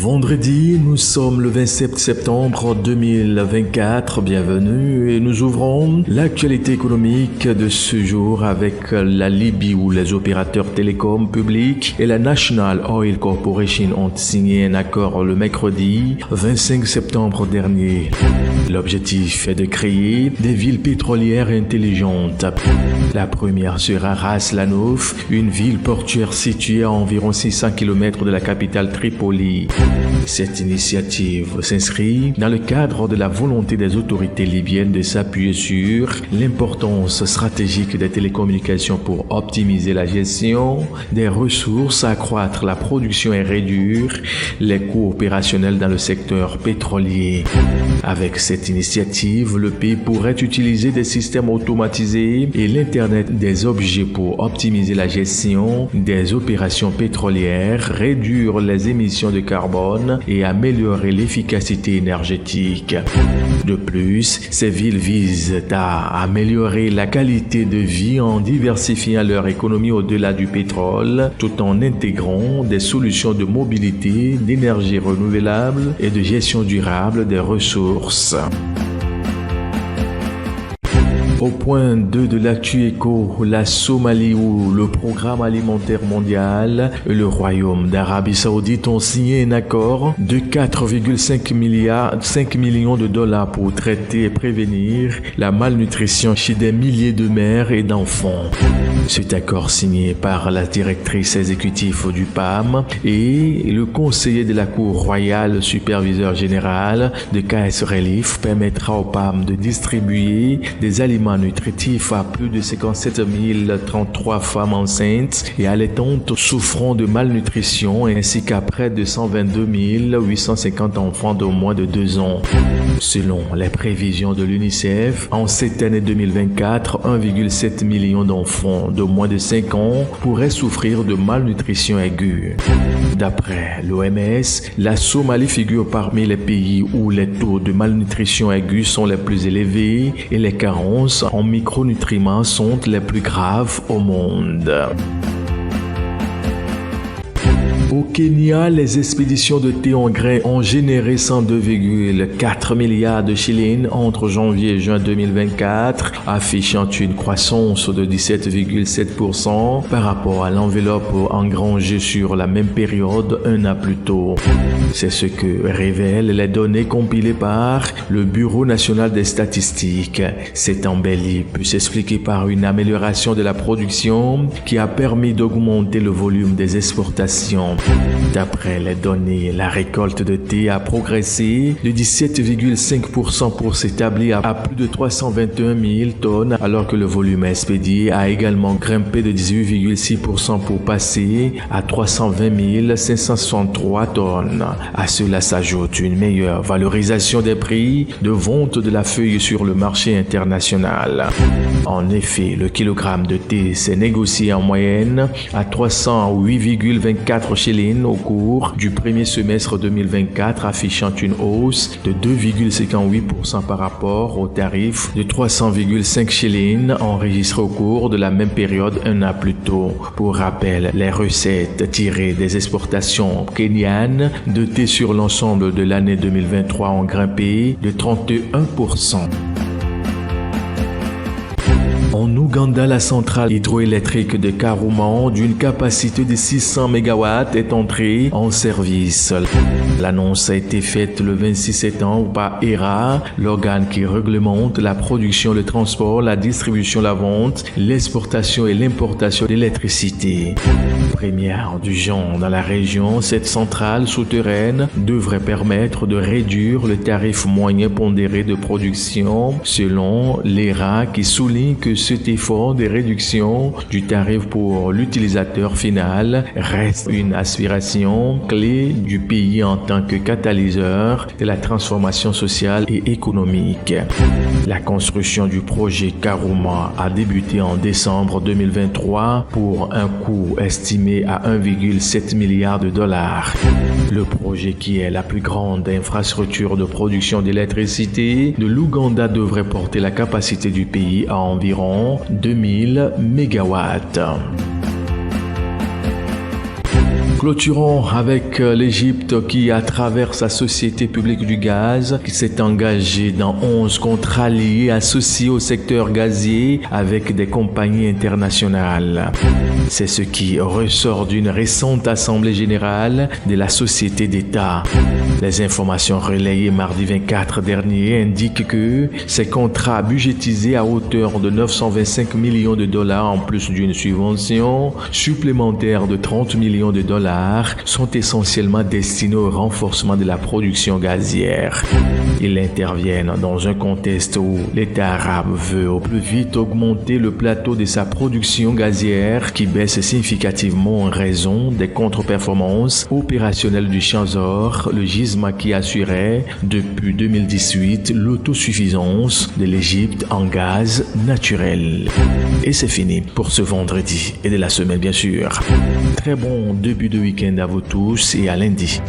Vendredi, nous sommes le 27 septembre 2024, bienvenue et nous ouvrons l'actualité économique de ce jour avec la Libye où les opérateurs télécoms publics et la National Oil Corporation ont signé un accord le mercredi 25 septembre dernier. L'objectif est de créer des villes pétrolières intelligentes. La première sera Ras Lanouf, une ville portuaire située à environ 600 km de la capitale Tripoli. Cette initiative s'inscrit dans le cadre de la volonté des autorités libyennes de s'appuyer sur l'importance stratégique des télécommunications pour optimiser la gestion des ressources, accroître la production et réduire les coûts opérationnels dans le secteur pétrolier. Avec cette initiative, le pays pourrait utiliser des systèmes automatisés et l'Internet des objets pour optimiser la gestion des opérations pétrolières, réduire les émissions de carbone et améliorer l'efficacité énergétique. De plus, ces villes visent à améliorer la qualité de vie en diversifiant leur économie au-delà du pétrole, tout en intégrant des solutions de mobilité, d'énergie renouvelable et de gestion durable des ressources. Au point 2 de l'actu éco, la Somalie où le programme alimentaire mondial et le Royaume d'Arabie Saoudite ont signé un accord de 4,5 millions de dollars pour traiter et prévenir la malnutrition chez des milliers de mères et d'enfants. Cet accord signé par la directrice exécutive du PAM et le conseiller de la Cour royale, superviseur général de KS Relief permettra au PAM de distribuer des aliments nutritifs à plus de 57 033 femmes enceintes et allaitantes souffrant de malnutrition ainsi qu'à près de 122 850 enfants de moins de 2 ans. Selon les prévisions de l'UNICEF, en cette année 2024, 1,7 million d'enfants de moins de 5 ans pourraient souffrir de malnutrition aiguë. D'après l'OMS, la Somalie figure parmi les pays où les taux de malnutrition aiguë sont les plus élevés et les carences en micronutriments sont les plus graves au monde. Au Kenya, les expéditions de thé en grains ont généré 102,4 milliards de shillings entre janvier et juin 2024, affichant une croissance de 17,7% par rapport à l'enveloppe engrangée sur la même période un an plus tôt. C'est ce que révèlent les données compilées par le Bureau national des statistiques. Cette embellie peut s'expliquer par une amélioration de la production qui a permis d'augmenter le volume des exportations. D'après les données, la récolte de thé a progressé de 17,5% pour s'établir à plus de 321 000 tonnes, alors que le volume expédié a également grimpé de 18,6% pour passer à 320 563 tonnes. À cela s'ajoute une meilleure valorisation des prix de vente de la feuille sur le marché international. En effet, le kilogramme de thé s'est négocié en moyenne à 308,24 shillings au cours du premier semestre 2024, affichant une hausse de 2,58% par rapport au tarif de 300,5 shillings enregistré au cours de la même période un an plus tôt. Pour rappel, les recettes tirées des exportations kenyanes de thé sur l'ensemble de l'année 2023 ont grimpé de 31%. En Ouganda, la centrale hydroélectrique de Karuma d'une capacité de 600 MW est entrée en service. L'annonce a été faite le 26 septembre par ERA, l'organe qui réglemente la production, le transport, la distribution, la vente, l'exportation et l'importation d'électricité. Première du genre dans la région, cette centrale souterraine devrait permettre de réduire le tarif moyen pondéré de production selon l'ERA qui souligne que cet effort de réduction du tarif pour l'utilisateur final reste une aspiration clé du pays en tant que catalyseur de la transformation sociale et économique. La construction du projet Karuma a débuté en décembre 2023 pour un coût estimé à 1,7 milliard de dollars. Le projet, qui est la plus grande infrastructure de production d'électricité de l'Ouganda, devrait porter la capacité du pays à environ 2000 MW. Clôturons avec l'Égypte qui, à travers sa société publique du gaz, qui s'est engagée dans 11 contrats liés associés au secteur gazier avec des compagnies internationales. C'est ce qui ressort d'une récente assemblée générale de la société d'État. Les informations relayées mardi 24 dernier indiquent que ces contrats budgétisés à hauteur de 925 millions de dollars en plus d'une subvention supplémentaire de 30 millions de dollars sont essentiellement destinés au renforcement de la production gazière. Ils interviennent dans un contexte où l'État arabe veut au plus vite augmenter le plateau de sa production gazière qui baisse significativement en raison des contre-performances opérationnelles du Chanzor, le gisement qui assurait depuis 2018 l'autosuffisance de l'Égypte en gaz naturel. Et c'est fini pour ce vendredi et de la semaine bien sûr. Très bon début de week-end à vous tous et à lundi.